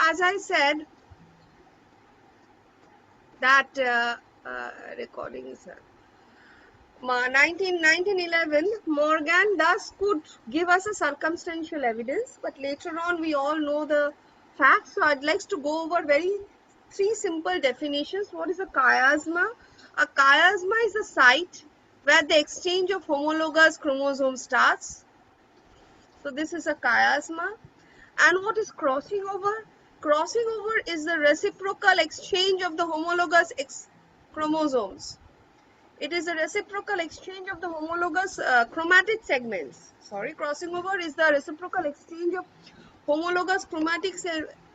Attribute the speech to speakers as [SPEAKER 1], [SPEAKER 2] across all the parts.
[SPEAKER 1] as I said, that recording is 1911, Morgan thus could give us a circumstantial evidence, but later on we all know the facts. So I'd like to go over three simple definitions. What is a chiasma? A chiasma is a site where the exchange of homologous chromosomes starts. So this is a chiasma. And what is crossing over? Crossing over is the reciprocal exchange of the homologous chromosomes. It is a reciprocal exchange of the homologous chromatic segments. Crossing over is the reciprocal exchange of homologous chromatic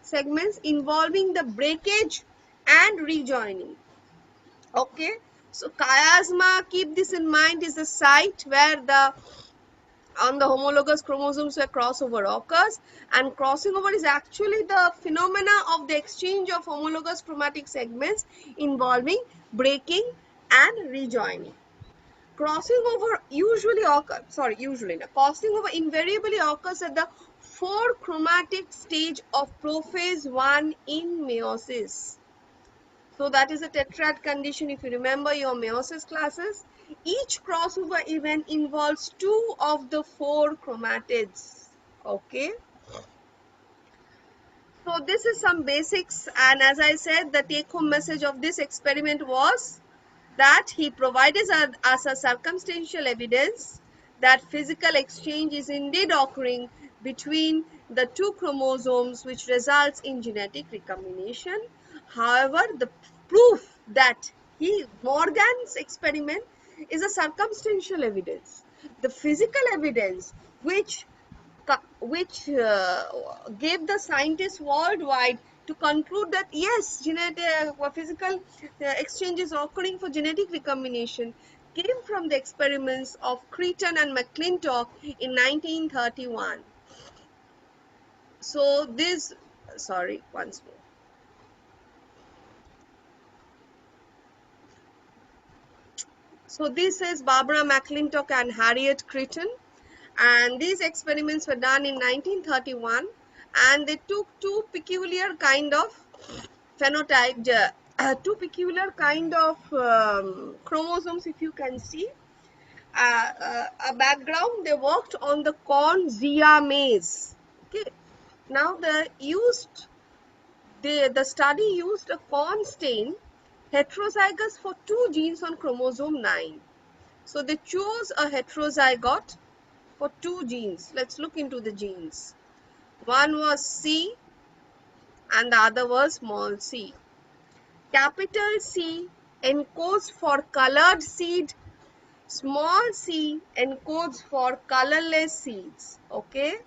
[SPEAKER 1] segments involving the breakage and rejoining. Okay, so chiasma, keep this in mind, is the site where on the homologous chromosomes where crossover occurs, and crossing over is actually the phenomena of the exchange of homologous chromatic segments involving breaking and rejoining. Crossing over crossing over invariably occurs at the 4-chromatic stage of prophase 1 in meiosis. So that is a tetrad condition if you remember your meiosis classes. Each crossover event involves 2 of the 4 chromatids. Okay. So this is some basics, and as I said, the take-home message of this experiment was that he provided us a circumstantial evidence that physical exchange is indeed occurring between the 2 chromosomes, which results in genetic recombination. However, the proof that Morgan's experiment is a circumstantial evidence. The physical evidence which gave the scientists worldwide to conclude that yes, physical exchange is occurring for genetic recombination, came from the experiments of Creighton and McClintock in 1931. So this, once more. So this is Barbara McClintock and Harriet Creighton, and these experiments were done in 1931, and they took two peculiar kind of phenotype, two peculiar kind of chromosomes, if you can see. A background, they worked on the corn Zea mays. Okay. Now the study used a corn stain heterozygous for 2 genes on chromosome 9. So they chose a heterozygote for 2 genes. Let's look into the genes. One was C and the other was small c. Capital C encodes for colored seed, small c encodes for colorless seeds. Okay.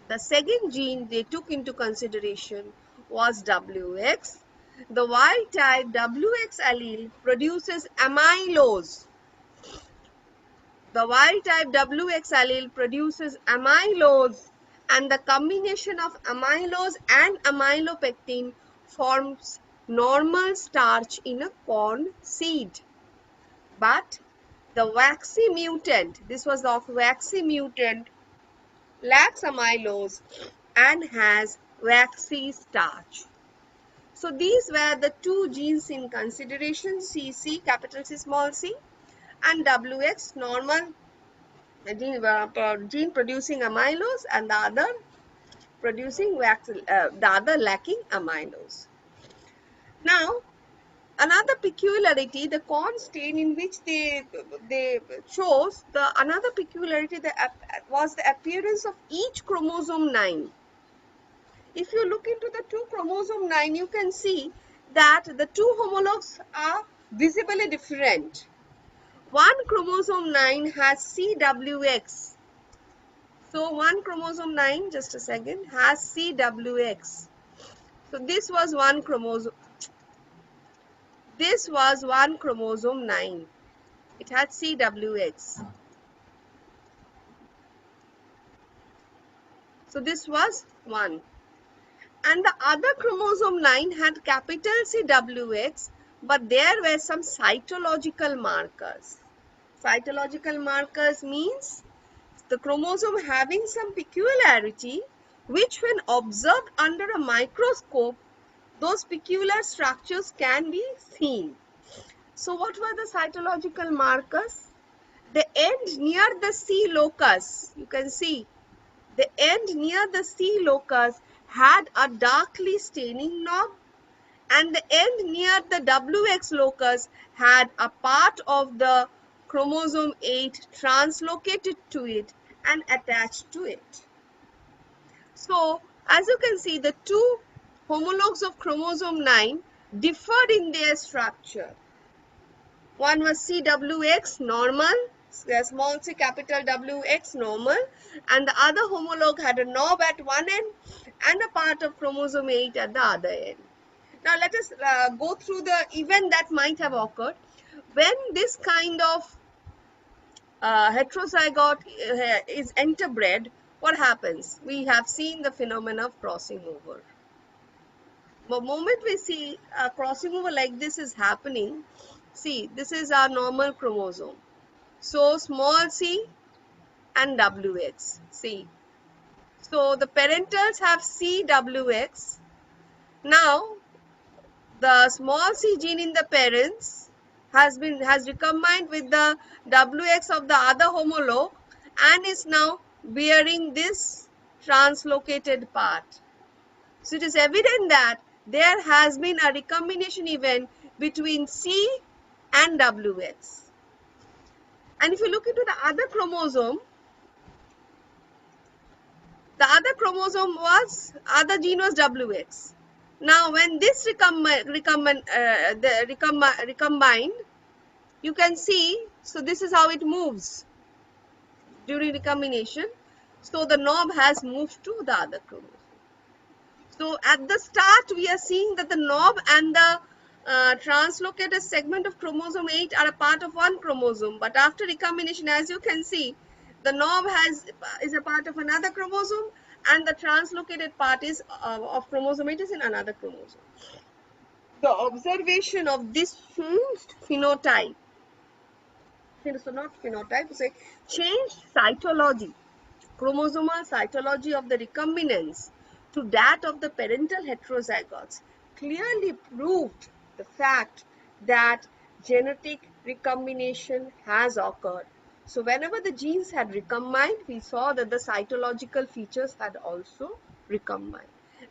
[SPEAKER 1] The second gene they took into consideration was WX. The wild type WX allele produces amylose. The wild type WX allele produces amylose, and the combination of amylose and amylopectin forms normal starch in a corn seed. But the waxy mutant, this was the waxy mutant, lacks amylose and has waxy starch. So these were the 2 genes in consideration, CC, capital C, small c, and WX, normal gene producing amylose, and the other producing the other lacking amylose. Now, another peculiarity, the corn stain in which they chose, another peculiarity was the appearance of each chromosome 9. If you look into the 2 chromosome 9, you can see that the 2 homologs are visibly different. One chromosome 9 has CWX. So one chromosome 9, just a second, has CWX. So this was one chromosome. This was one chromosome 9. It had CWX. So this was 1. And the other chromosome 9 had capital CWX, but there were some cytological markers. Cytological markers means the chromosome having some peculiarity which when observed under a microscope, those peculiar structures can be seen. So what were the cytological markers? The end near the C locus, you can see, the end near the C locus had a darkly staining knob, and the end near the WX locus had a part of the chromosome 8 translocated to it and attached to it. So, as you can see, the two homologues of chromosome 9 differed in their structure. One was CWX normal, small c capital WX normal, and the other homologue had a knob at one end and a part of chromosome 8 at the other end. Now let us go through the event that might have occurred when this kind of heterozygote is interbred. What happens? We have seen the phenomena of crossing over. The moment we see a crossing over like this is happening, see, this is our normal chromosome. So small c and WX. See, so the parentals have CWX. Now the small c gene in the parents has recombined with the WX of the other homologue and is now bearing this translocated part. So it is evident that there has been a recombination event between C and WX. And if you look into the other chromosome, the other gene was WX. Now when this recombined, you can see, so this is how it moves during recombination. So the knob has moved to the other chromosome. So at the start, we are seeing that the knob and the translocated segment of chromosome 8 are a part of one chromosome. But after recombination, as you can see, the knob is a part of another chromosome and the translocated part is of chromosome 8 is in another chromosome. The observation of this changed phenotype, so not phenotype, say changed cytology, chromosomal cytology of the recombinants to that of the parental heterozygotes clearly proved the fact that genetic recombination has occurred. So whenever the genes had recombined, we saw that the cytological features had also recombined.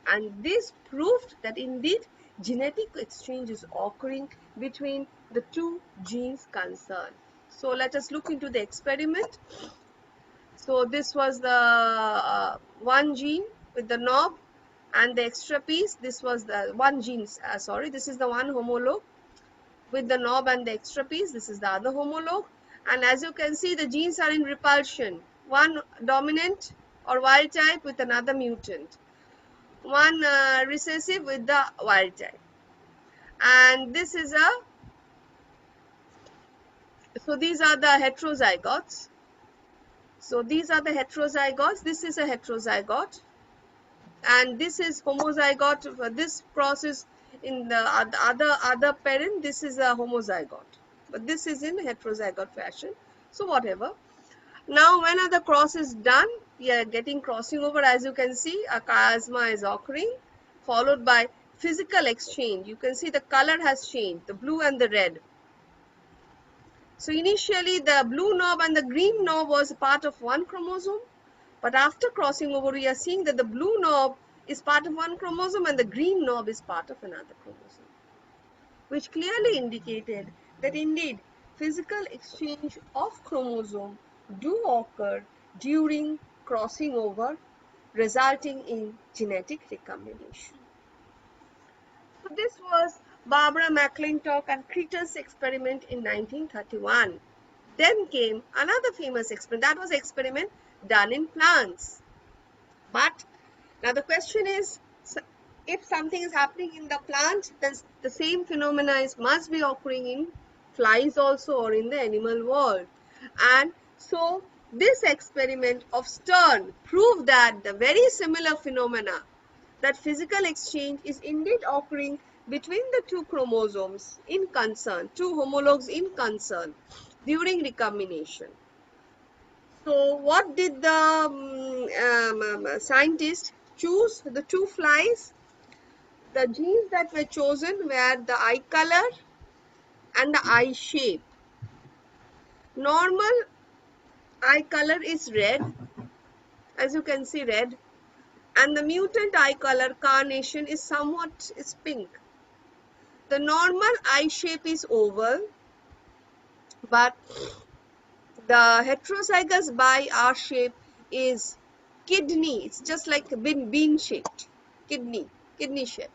[SPEAKER 1] And this proved that indeed genetic exchange is occurring between the two genes concerned. So let us look into the experiment. So this was the one gene with the knob and the extra piece. This was the one gene, this is the one homologue with the knob and the extra piece. This is the other homologue. And as you can see, the genes are in repulsion. One dominant or wild type with another mutant. One recessive with the wild type. And this is so these are the heterozygotes. So these are the heterozygotes. This is a heterozygote. And this is homozygote. This process in the other parent, this is a homozygote, but this is in heterozygote fashion. So whatever. Now when the cross is done, we are getting crossing over. As you can see, a chiasma is occurring, followed by physical exchange. You can see the color has changed, the blue and the red. So initially the blue knob and the green knob was part of one chromosome, but after crossing over, we are seeing that the blue knob is part of one chromosome and the green knob is part of another chromosome, which clearly indicated that indeed physical exchange of chromosome do occur during crossing over, resulting in genetic recombination. So this was Barbara McClintock and Creighton's experiment in 1931. Then came another famous experiment. That was an experiment done in plants. But now the question is, if something is happening in the plant, then the same phenomena must be occurring in flies also or in the animal world. And so this experiment of Stern proved that the very similar phenomena, that physical exchange is indeed occurring between the two chromosomes in concern, two homologues in concern during recombination. So what did the scientist choose the two flies. The genes that were chosen were the eye color and the eye shape. Normal eye color is red, as you can see, red, and the mutant eye color carnation is somewhat is pink. The normal eye shape is oval, but the heterozygous bi-R shape is kidney. It's just like a bean shaped, kidney shaped.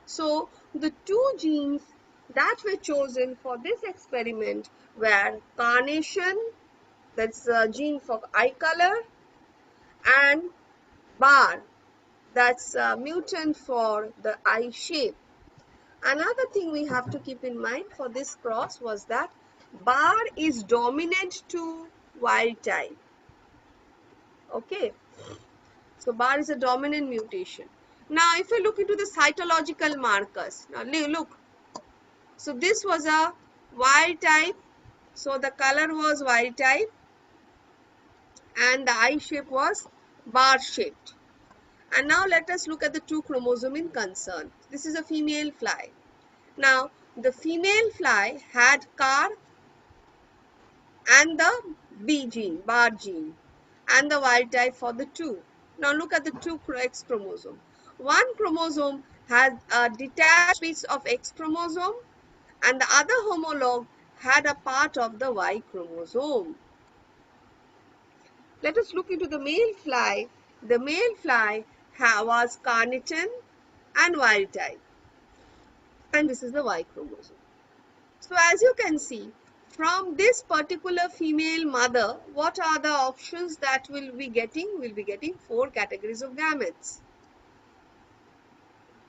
[SPEAKER 1] So the two genes that were chosen for this experiment were carnation, that's a gene for eye color, and bar, that's a mutant for the eye shape. Another thing we have to keep in mind for this cross was that bar is dominant to wild type. Okay, so bar is a dominant mutation. Now if we look into the cytological markers, now look, so this was a wild type, so the color was wild type and the eye shape was bar shaped. And now let us look at the two chromosomes in concern. This is a female fly. Now the female fly had CAR and the B gene, bar gene, and the wild type for the two. Now look at the two X chromosome. One chromosome had a detached piece of X chromosome and the other homologue had a part of the Y chromosome. Let us look into the male fly. The male fly was carnitine and wild type, and this is the Y chromosome. So as you can see, from this particular female mother, what are the options that we'll be getting? We'll be getting 4 categories of gametes.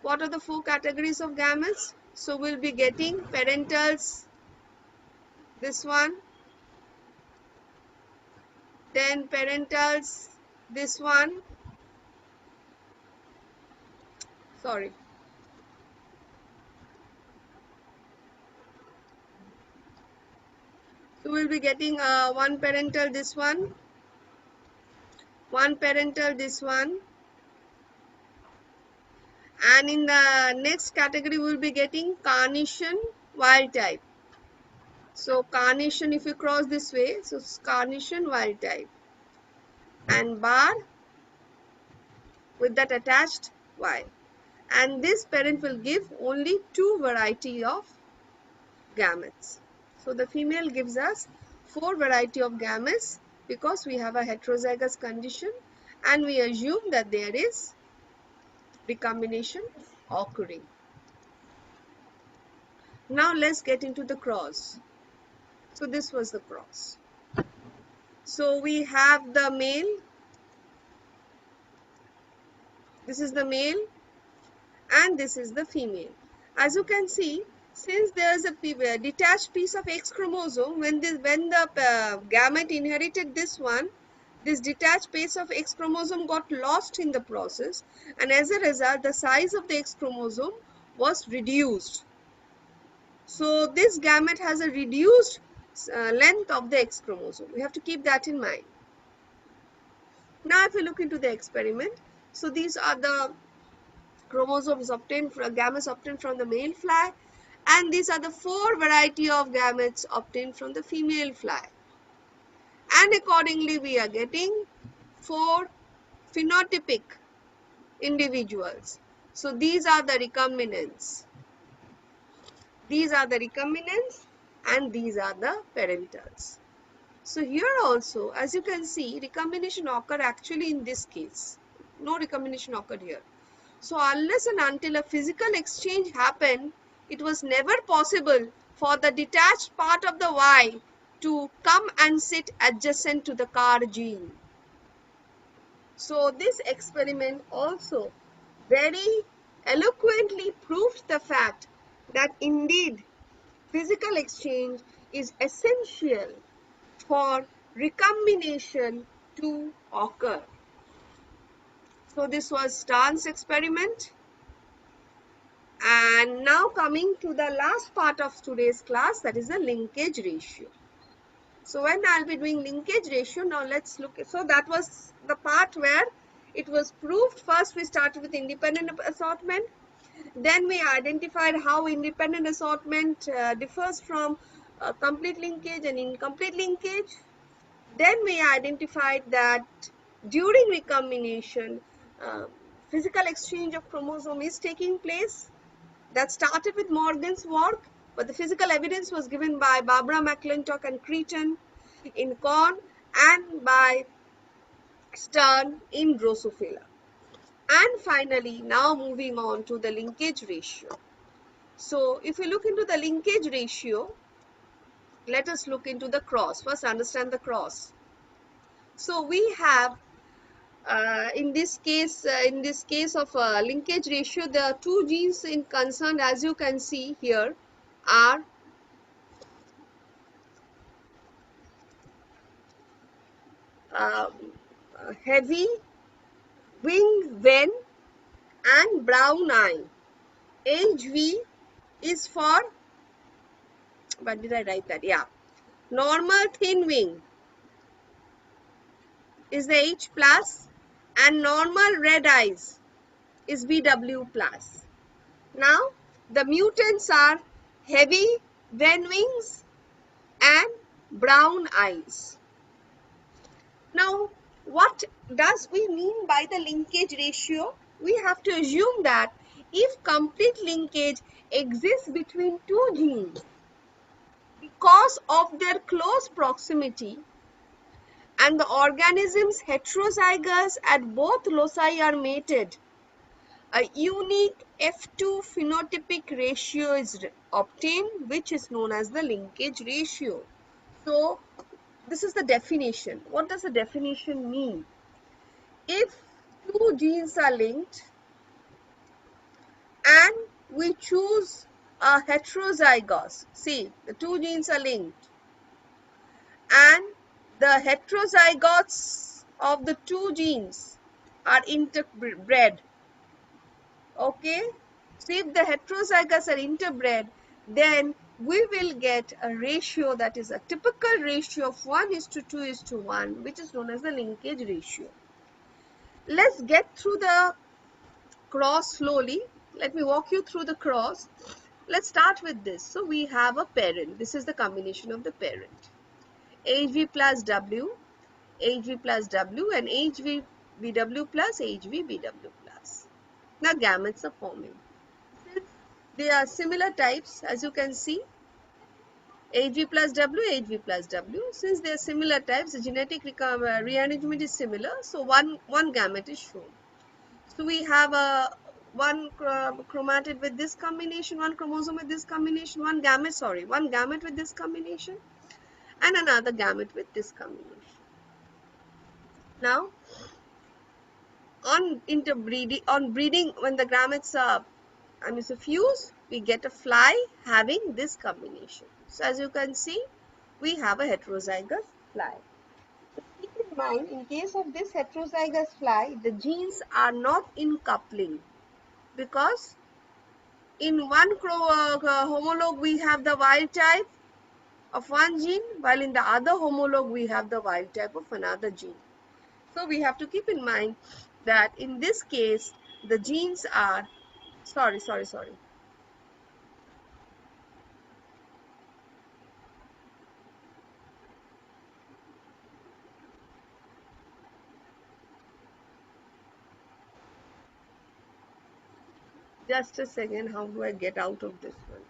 [SPEAKER 1] What are the 4 categories of gametes? So we'll be getting parentals, this one, then parentals, this one, sorry. So we'll be getting one parental, this one parental, this one, and in the next category we'll be getting carnation wild type. So carnation, if you cross this way, so carnation wild type, and bar with that attached Y, and this parent will give only 2 variety of gametes. So the female gives us 4 variety of gametes because we have a heterozygous condition and we assume that there is recombination occurring. Now let's get into the cross. So this was the cross. So we have the male, this is the male, and this is the female. As you can see, since there is a detached piece of X chromosome, when the gamete inherited this one, this detached piece of X chromosome got lost in the process, and as a result the size of the X chromosome was reduced. So this gamete has a reduced length of the X chromosome. We have to keep that in mind. Now if we look into the experiment, so these are the chromosomes obtained from gametes obtained from the male fly, and these are the 4 variety of gametes obtained from the female fly, and accordingly we are getting 4 phenotypic individuals. So these are the recombinants, and these are the parentals. So here also, as you can see, recombination occurred actually in this case. No recombination occurred here. So unless and until a physical exchange happened, it was never possible for the detached part of the Y to come and sit adjacent to the CAR gene. So this experiment also very eloquently proves the fact that indeed physical exchange is essential for recombination to occur. So this was Starn's experiment. And now coming to the last part of today's class, that is the linkage ratio. So when I'll be doing linkage ratio, now let's look. So that was the part where it was proved. First we started with independent assortment, then we identified how independent assortment differs from complete linkage and incomplete linkage. Then we identified that during recombination, uh, physical exchange of chromosome is taking place. That started with Morgan's work, but the physical evidence was given by Barbara McClintock and Creighton in corn and by Stern in Drosophila. And finally, now moving on to the linkage ratio. So if we look into the linkage ratio, let us look into the cross. First, understand the cross. So we have in this case of linkage ratio, the two genes in concern, as you can see here, are uh, heavy wing ven and brown eye. HV is for, what did I write that? Yeah, normal thin wing is the H plus, and normal red eyes is BW plus. Now the mutants are heavy ven wings and brown eyes. Now, what does we mean by the linkage ratio? We have to assume that if complete linkage exists between two genes, because of their close proximity and the organisms heterozygous at both loci are mated, a unique F2 phenotypic ratio is obtained, which is known as the linkage ratio. So, this is the definition. What does the definition mean? If two genes are linked and we choose a heterozygous, see, the two genes are linked and the heterozygotes of the two genes are interbred. Okay, so if the heterozygous are interbred, then we will get a ratio that is a typical ratio of 1:2:1, which is known as the linkage ratio. Let's get through the cross slowly. Let me walk you through the cross. Let's start with this. So we have a parent. This is the combination of the parent. HV plus W, HV plus W, and HV BW plus HV BW plus. Now gametes are forming. Since they are similar types, as you can see, HV plus W, HV plus W. Since they are similar types, the genetic rearrangement is similar. So one gamete is shown. So we have a one chromatid with this combination, one chromosome with this combination, one gamete with this combination, and another gamete with this combination. Now, on interbreeding, on breeding, when the gametes are fused, we get a fly having this combination. So as you can see, we have a heterozygous fly. Keep in mind, in case of this heterozygous fly, the genes are not in coupling because in one homologue we have the wild type of one gene, while in the other homologue we have the wild type of another gene. So we have to keep in mind that in this case the genes are, sorry. Just a second, how do I get out of this one?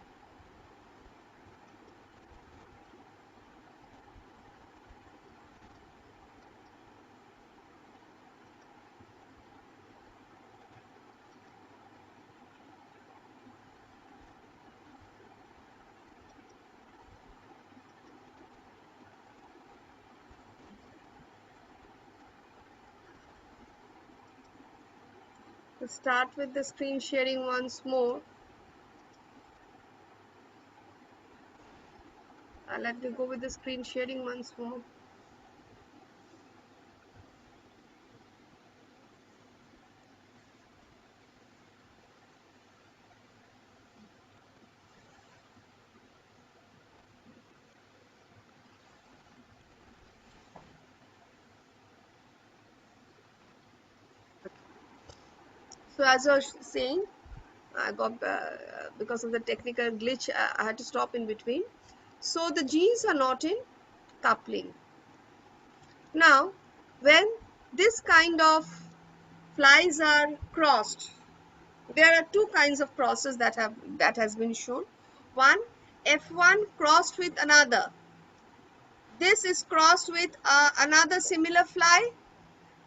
[SPEAKER 1] To start with the screen sharing once more. Let me go with the screen sharing once more. So as I was saying, I got because of the technical glitch, I had to stop in between. So the genes are not in coupling. Now, when this kind of flies are crossed, there are two kinds of crosses that has been shown. One, F1 crossed with another. This is crossed with another similar fly,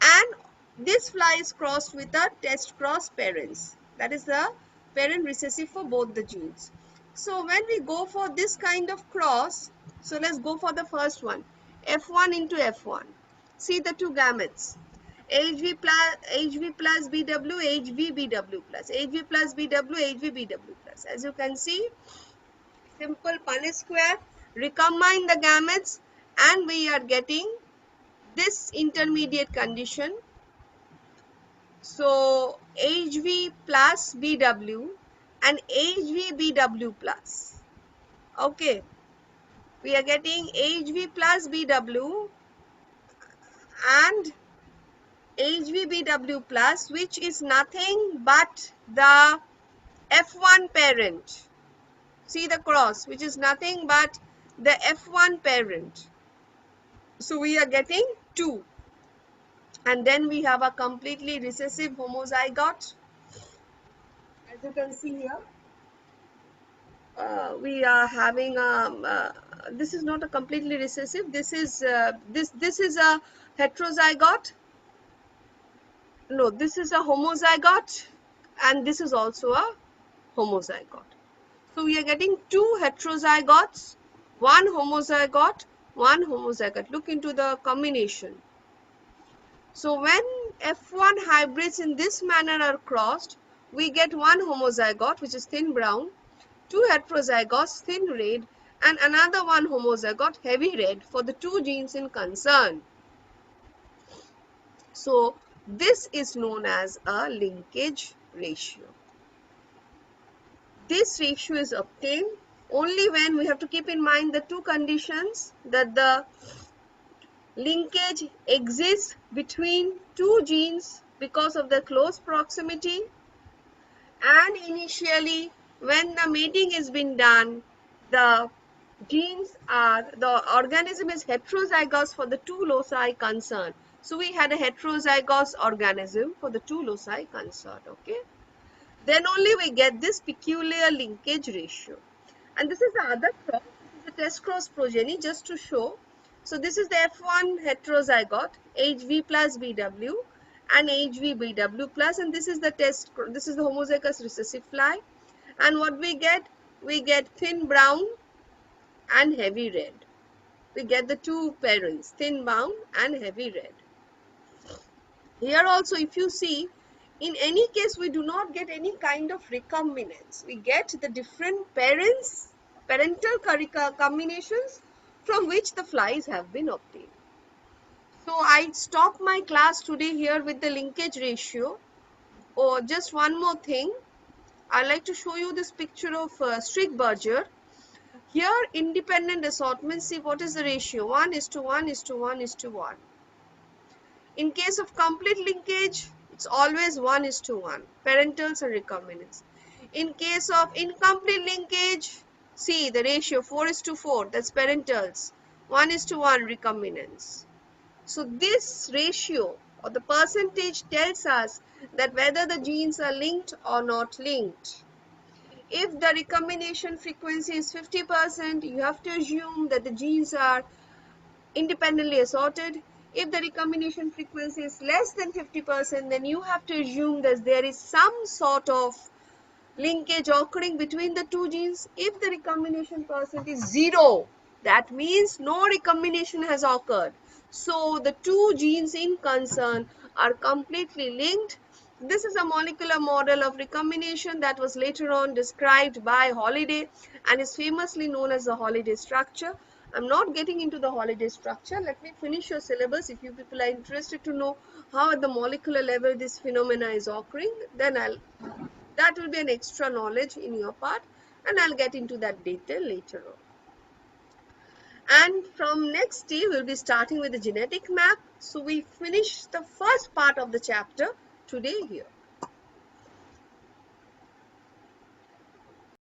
[SPEAKER 1] and this fly is crossed with a test cross parents. That is the parent recessive for both the genes. So when we go for this kind of cross, so let's go for the first one, F1 into F1. See the two gametes, HV plus BW, HV BW plus, HV plus BW, HV BW plus. As you can see, simple Punnett square, recombine the gametes, and we are getting this intermediate condition. So HV plus BW and HV BW plus. Okay, we are getting HV plus BW and HV BW plus, which is nothing but the F1 parent. See the cross, which is nothing but the F1 parent. So we are getting 2. And then we have a completely recessive homozygote. As you can see here, we are having this is not a completely recessive. This is this is a heterozygote. No, this is a homozygote, and this is also a homozygote. So we are getting two heterozygotes, one homozygote, one homozygote. Look into the combination. So when F1 hybrids in this manner are crossed, we get one homozygote, which is thin brown, two heterozygotes, thin red, and another one homozygote, heavy red, for the two genes in concern. So this is known as a linkage ratio. This ratio is obtained only when we have to keep in mind the two conditions, that the linkage exists between two genes because of the close proximity, and initially when the mating is been done, the organism is heterozygous for the two loci concerned. So we had a heterozygous organism for the two loci concerned. Okay, then only we get this peculiar linkage ratio. And this is the other cross, the test cross progeny, just to show. So this is the F1 heterozygote, HV plus BW and HV BW plus, and this is the this is the homozygous recessive fly. And what we get thin brown and heavy red. We get the two parents, thin brown and heavy red. Here also, if you see, in any case, we do not get any kind of recombinants. We get the different parental combinations from which the flies have been obtained. So I stop my class today here with the linkage ratio. Oh, just one more thing. I'd like to show you this picture of Strickberger. Here, independent assortment, see what is the ratio? 1:1:1:1. In case of complete linkage, it's always 1:1, parentals and recombinants. In case of incomplete linkage, see the ratio 4:4, that's parentals, 1:1 recombinants. So this ratio or the percentage tells us that whether the genes are linked or not linked. If the recombination frequency is 50%, you have to assume that the genes are independently assorted. If the recombination frequency is less than 50%, then you have to assume that there is some sort of linkage occurring between the two genes. If the recombination percent is 0, that means no recombination has occurred. So the two genes in concern are completely linked. This is a molecular model of recombination that was later on described by Holliday and is famously known as the Holliday structure. I'm not getting into the Holliday structure. Let me finish your syllabus. If you people are interested to know how at the molecular level this phenomena is occurring, then that will be an extra knowledge in your part, and I'll get into that detail later on. And from next day, we'll be starting with the genetic map. So we finish the first part of the chapter today here.